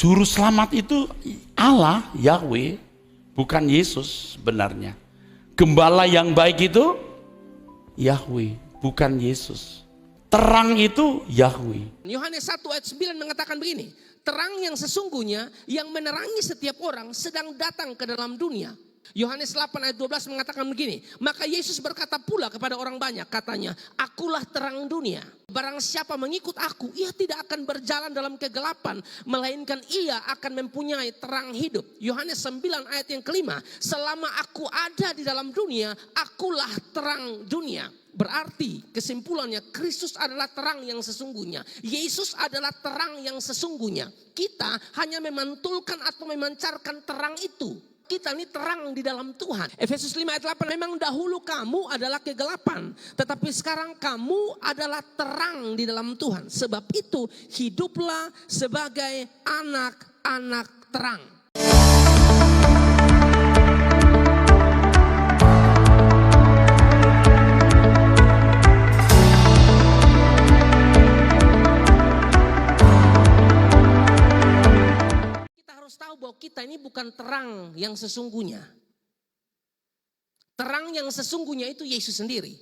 Juru selamat itu Allah, Yahweh, bukan Yesus sebenarnya. Gembala yang baik itu Yahweh, bukan Yesus. Terang itu Yahweh. Yohanes 1 ayat 9 mengatakan begini, terang yang sesungguhnya yang menerangi setiap orang sedang datang ke dalam dunia. Yohanes 8 ayat 12 mengatakan begini, maka Yesus berkata pula kepada orang banyak, katanya, akulah terang dunia. Barang siapa mengikut aku, ia tidak akan berjalan dalam kegelapan, melainkan ia akan mempunyai terang hidup. Yohanes 9 ayat yang kelima, selama aku ada di dalam dunia, akulah terang dunia. Berarti kesimpulannya Kristus adalah terang yang sesungguhnya. Yesus adalah terang yang sesungguhnya. Kita hanya memantulkan atau memancarkan terang itu. Kita ini terang di dalam Tuhan. Efesus 5 ayat 8, memang dahulu kamu adalah kegelapan, tetapi sekarang kamu adalah terang di dalam Tuhan. Sebab itu hiduplah sebagai anak-anak terang. Tahu bahwa kita ini bukan terang yang sesungguhnya. Terang yang sesungguhnya itu Yesus sendiri.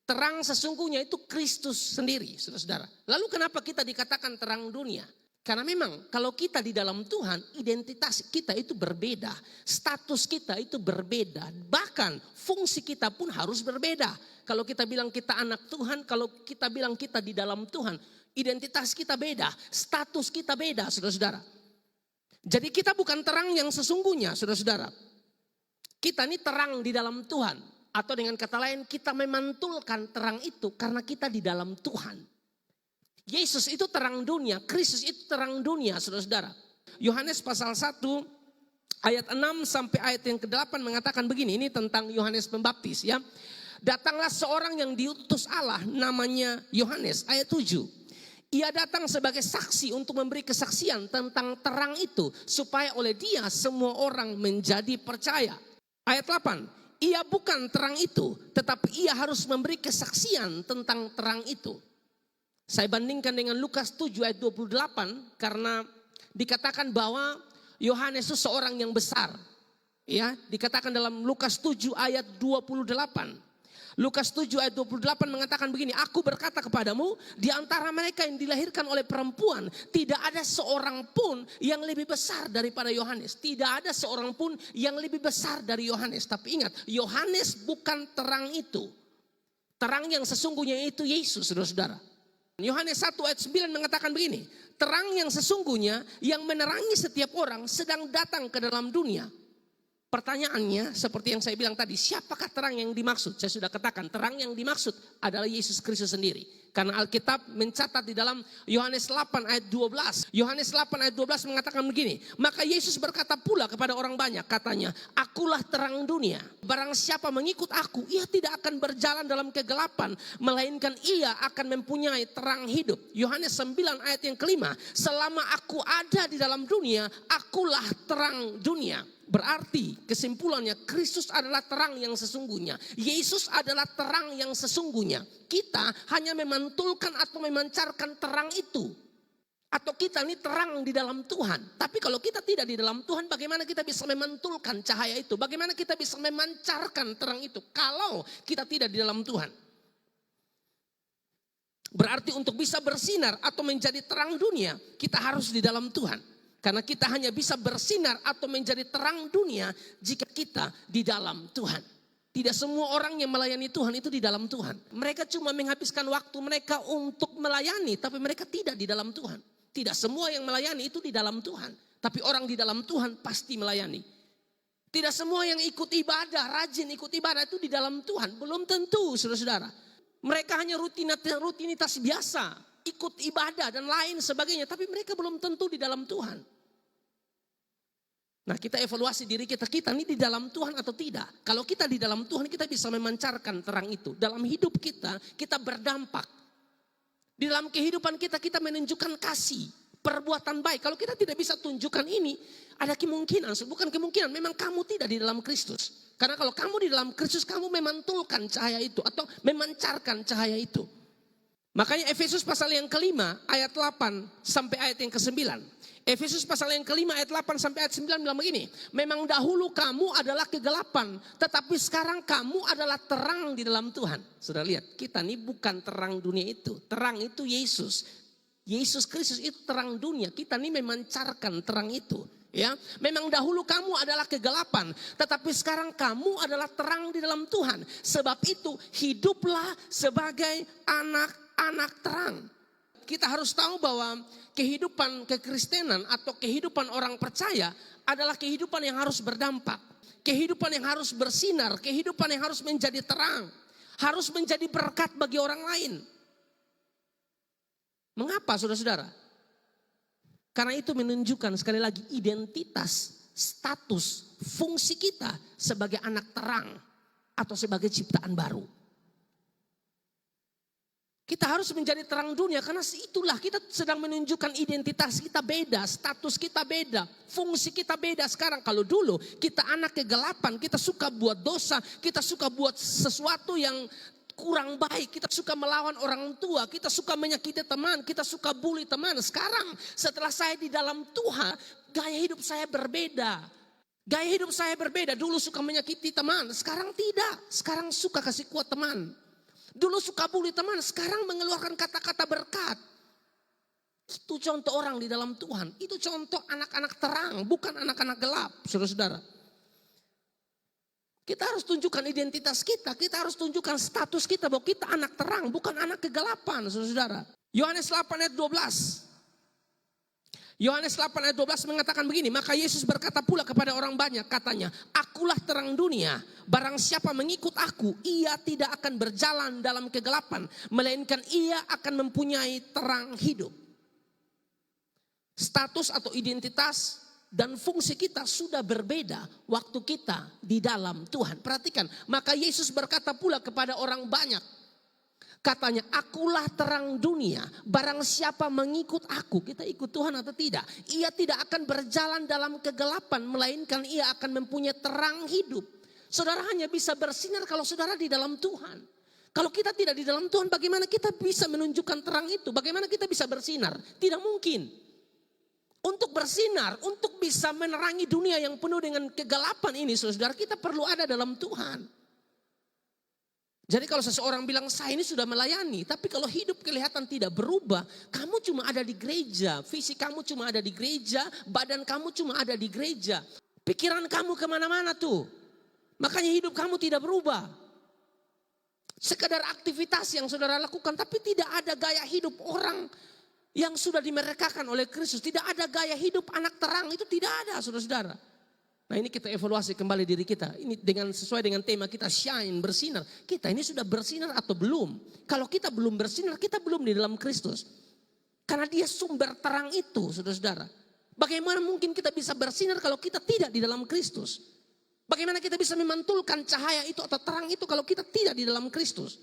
Terang sesungguhnya itu Kristus sendiri, saudara-saudara. Lalu kenapa kita dikatakan terang dunia? Karena memang kalau kita di dalam Tuhan, identitas kita itu berbeda. Status kita itu berbeda. Bahkan fungsi kita pun harus berbeda. Kalau kita bilang kita anak Tuhan, kalau kita bilang kita di dalam Tuhan, identitas kita beda. Status kita beda, saudara-saudara. Jadi kita bukan terang yang sesungguhnya, saudara-saudara. Kita ini terang di dalam Tuhan. Atau dengan kata lain, kita memantulkan terang itu karena kita di dalam Tuhan. Yesus itu terang dunia, Kristus itu terang dunia, saudara-saudara. Yohanes pasal 1 ayat 6 sampai ayat yang ke-8 mengatakan begini, ini tentang Yohanes Pembaptis ya. Datanglah seorang yang diutus Allah namanya Yohanes, ayat 7. Ia datang sebagai saksi untuk memberi kesaksian tentang terang itu, supaya oleh dia semua orang menjadi percaya. Ayat 8, ia bukan terang itu, tetapi ia harus memberi kesaksian tentang terang itu. Saya bandingkan dengan Lukas 7 ayat 28, karena dikatakan bahwa Yohanes itu seorang yang besar. Ya, dikatakan dalam Lukas 7 ayat 28. Lukas 7 ayat 28 mengatakan begini, aku berkata kepadamu, di antara mereka yang dilahirkan oleh perempuan, tidak ada seorang pun yang lebih besar daripada Yohanes. Tidak ada seorang pun yang lebih besar dari Yohanes. Tapi ingat, Yohanes bukan terang itu. Terang yang sesungguhnya itu Yesus, saudara-saudara. Yohanes 1 ayat 9 mengatakan begini, terang yang sesungguhnya yang menerangi setiap orang sedang datang ke dalam dunia. Pertanyaannya seperti yang saya bilang tadi, siapakah terang yang dimaksud? Saya sudah katakan terang yang dimaksud adalah Yesus Kristus sendiri. Karena Alkitab mencatat di dalam Yohanes 8 ayat 12. Yohanes 8 ayat 12 mengatakan begini, maka Yesus berkata pula kepada orang banyak, katanya, akulah terang dunia. Barang siapa mengikut aku, ia tidak akan berjalan dalam kegelapan, melainkan ia akan mempunyai terang hidup. Yohanes 9 ayat yang kelima, selama aku ada di dalam dunia, akulah terang dunia. Berarti kesimpulannya Kristus adalah terang yang sesungguhnya. Yesus adalah terang yang sesungguhnya. Kita hanya memantulkan atau memancarkan terang itu. Atau kita ini terang di dalam Tuhan. Tapi kalau kita tidak di dalam Tuhan, bagaimana kita bisa memantulkan cahaya itu? Bagaimana kita bisa memancarkan terang itu kalau kita tidak di dalam Tuhan? Berarti untuk bisa bersinar atau menjadi terang dunia, kita harus di dalam Tuhan. Karena kita hanya bisa bersinar atau menjadi terang dunia jika kita di dalam Tuhan. Tidak semua orang yang melayani Tuhan itu di dalam Tuhan. Mereka cuma menghabiskan waktu mereka untuk melayani, tapi mereka tidak di dalam Tuhan. Tidak semua yang melayani itu di dalam Tuhan. Tapi orang di dalam Tuhan pasti melayani. Tidak semua yang ikut ibadah, rajin ikut ibadah itu di dalam Tuhan. Belum tentu, saudara-saudara. Mereka hanya rutinitas biasa. Ikut ibadah dan lain sebagainya. Tapi mereka belum tentu di dalam Tuhan. Nah, kita evaluasi diri kita ini di dalam Tuhan atau tidak. Kalau kita di dalam Tuhan, kita bisa memancarkan terang itu. Dalam hidup kita, kita berdampak. Di dalam kehidupan kita, kita menunjukkan kasih, perbuatan baik. Kalau kita tidak bisa tunjukkan ini, ada kemungkinan, bukan kemungkinan, memang kamu tidak di dalam Kristus. Karena kalau kamu di dalam Kristus, kamu memantulkan cahaya itu atau memancarkan cahaya itu. Makanya Efesus pasal yang kelima ayat 8 sampai ayat yang ke-9. Efesus pasal yang kelima ayat 8 sampai ayat 9 bilang begini. Memang dahulu kamu adalah kegelapan, tetapi sekarang kamu adalah terang di dalam Tuhan. Sudah lihat, kita ini bukan terang dunia itu. Terang itu Yesus. Yesus Kristus itu terang dunia. Kita ini memancarkan terang itu. Ya, memang dahulu kamu adalah kegelapan, tetapi sekarang kamu adalah terang di dalam Tuhan. Sebab itu hiduplah sebagai anak-anak terang. Kita harus tahu bahwa kehidupan kekristenan atau kehidupan orang percaya adalah kehidupan yang harus berdampak. Kehidupan yang harus bersinar, kehidupan yang harus menjadi terang. Harus menjadi berkat bagi orang lain. Mengapa saudara-saudara? Karena itu menunjukkan sekali lagi identitas, status, fungsi kita sebagai anak terang atau sebagai ciptaan baru. Kita harus menjadi terang dunia karena itulah kita sedang menunjukkan identitas kita beda, status kita beda, fungsi kita beda sekarang. Kalau dulu kita anak kegelapan, kita suka buat dosa, kita suka buat sesuatu yang kurang baik, kita suka melawan orang tua, kita suka menyakiti teman, kita suka bully teman. Sekarang setelah saya di dalam Tuhan, gaya hidup saya berbeda. Gaya hidup saya berbeda. Dulu suka menyakiti teman, sekarang tidak. Sekarang suka kasih kuat teman. Dulu suka bully teman, sekarang mengeluarkan kata-kata berkat. Itu contoh orang di dalam Tuhan. Itu contoh anak-anak terang, bukan anak-anak gelap, saudara-saudara. Kita harus tunjukkan identitas kita harus tunjukkan status kita bahwa kita anak terang, bukan anak kegelapan, saudara-saudara. Yohanes 8 ayat 12. Yohanes 8 ayat 12 mengatakan begini, maka Yesus berkata pula kepada orang banyak, katanya, akulah terang dunia, barang siapa mengikut aku, ia tidak akan berjalan dalam kegelapan, melainkan ia akan mempunyai terang hidup. Status atau identitas dan fungsi kita sudah berbeda waktu kita di dalam Tuhan. Perhatikan, maka Yesus berkata pula kepada orang banyak. Katanya, akulah terang dunia, barang siapa mengikut aku, kita ikut Tuhan atau tidak, ia tidak akan berjalan dalam kegelapan, melainkan ia akan mempunyai terang hidup. Saudara hanya bisa bersinar kalau saudara di dalam Tuhan. Kalau kita tidak di dalam Tuhan, bagaimana kita bisa menunjukkan terang itu? Bagaimana kita bisa bersinar? Tidak mungkin. Untuk bersinar, untuk bisa menerangi dunia yang penuh dengan kegelapan ini, saudara, kita perlu ada dalam Tuhan. Jadi kalau seseorang bilang saya ini sudah melayani, tapi kalau hidup kelihatan tidak berubah, kamu cuma ada di gereja, fisik kamu cuma ada di gereja, badan kamu cuma ada di gereja, pikiran kamu kemana-mana tuh. Makanya hidup kamu tidak berubah. Sekedar aktivitas yang saudara lakukan, tapi tidak ada gaya hidup orang yang sudah dimerekakan oleh Kristus. Tidak ada gaya hidup anak terang, itu tidak ada, saudara-saudara. Nah, ini kita evaluasi kembali diri kita. Ini sesuai dengan tema kita, shine, bersinar. Kita ini sudah bersinar atau belum? Kalau kita belum bersinar, kita belum di dalam Kristus. Karena dia sumber terang itu, saudara-saudara. Bagaimana mungkin kita bisa bersinar kalau kita tidak di dalam Kristus? Bagaimana kita bisa memantulkan cahaya itu atau terang itu kalau kita tidak di dalam Kristus?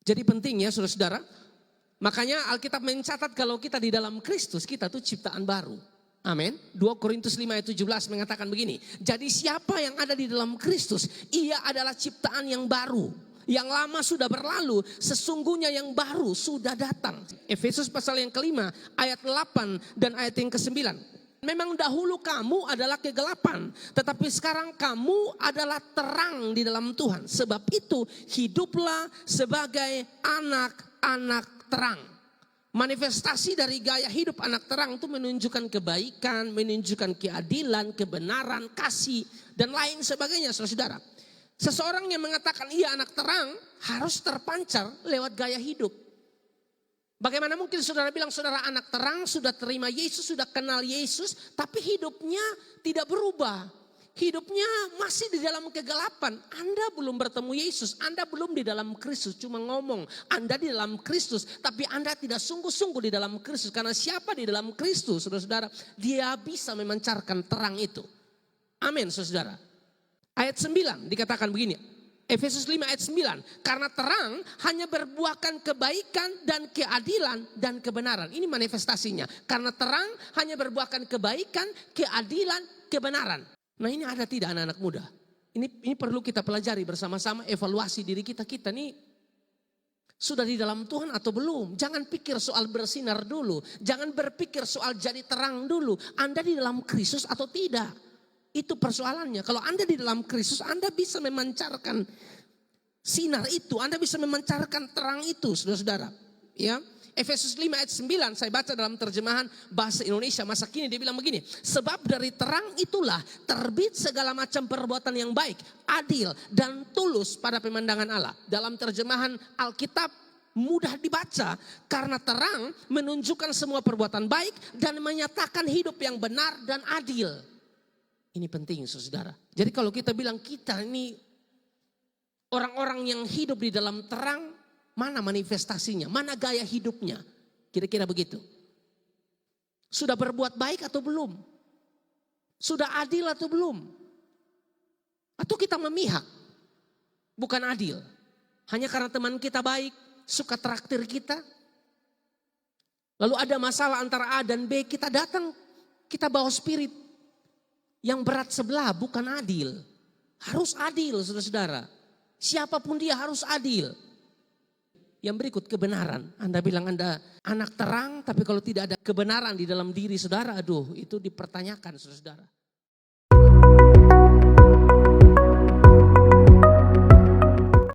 Jadi penting ya saudara-saudara. Makanya Alkitab mencatat kalau kita di dalam Kristus, kita tuh ciptaan baru. Amin. 2 Korintus 5 ayat 17 mengatakan begini. Jadi siapa yang ada di dalam Kristus, ia adalah ciptaan yang baru. Yang lama sudah berlalu, sesungguhnya yang baru sudah datang. Efesus pasal yang kelima ayat 8 dan ayat yang ke-9. Memang dahulu kamu adalah kegelapan, tetapi sekarang kamu adalah terang di dalam Tuhan. Sebab itu hiduplah sebagai anak-anak terang. Manifestasi dari gaya hidup anak terang itu menunjukkan kebaikan, menunjukkan keadilan, kebenaran, kasih, dan lain sebagainya, saudara-saudara. Seseorang yang mengatakan ia anak terang harus terpancar lewat gaya hidup. Bagaimana mungkin saudara bilang saudara anak terang, sudah terima Yesus, sudah kenal Yesus, tapi hidupnya tidak berubah. Hidupnya masih di dalam kegelapan. Anda belum bertemu Yesus, Anda belum di dalam Kristus. Cuma ngomong, Anda di dalam Kristus, tapi Anda tidak sungguh-sungguh di dalam Kristus. Karena siapa di dalam Kristus, saudara-saudara, dia bisa memancarkan terang itu. Amin, saudara. Ayat 9 dikatakan begini. Efesus 5 ayat 9. Karena terang hanya berbuahkan kebaikan dan keadilan dan kebenaran. Ini manifestasinya. Karena terang hanya berbuahkan kebaikan, keadilan, kebenaran. Nah ini ada tidak anak-anak muda? Ini perlu kita pelajari bersama-sama, evaluasi diri kita. Kita nih sudah di dalam Tuhan atau belum? Jangan pikir soal bersinar dulu. Jangan berpikir soal jadi terang dulu. Anda di dalam Kristus atau tidak? Itu persoalannya. Kalau Anda di dalam Kristus, Anda bisa memancarkan sinar itu. Anda bisa memancarkan terang itu, saudara-saudara. Ya, Efesus 5 ayat 9, saya baca dalam terjemahan bahasa Indonesia masa kini, dia bilang begini. Sebab dari terang itulah terbit segala macam perbuatan yang baik, adil dan tulus pada pemandangan Allah. Dalam terjemahan Alkitab mudah dibaca, karena terang menunjukkan semua perbuatan baik dan menyatakan hidup yang benar dan adil. Ini penting, saudara. Jadi kalau kita bilang kita ini orang-orang yang hidup di dalam terang, mana manifestasinya, mana gaya hidupnya, kira-kira begitu. Sudah berbuat baik atau belum? Sudah adil atau belum? Atau kita memihak, bukan adil, hanya karena teman kita baik, suka traktir kita. Lalu ada masalah antara A dan B, kita datang, kita bawa spirit yang berat sebelah, bukan adil. Harus adil, saudara-saudara. Siapapun dia harus adil. Yang berikut, kebenaran. Anda bilang Anda anak terang, tapi kalau tidak ada kebenaran di dalam diri saudara, aduh, itu dipertanyakan, saudara-saudara.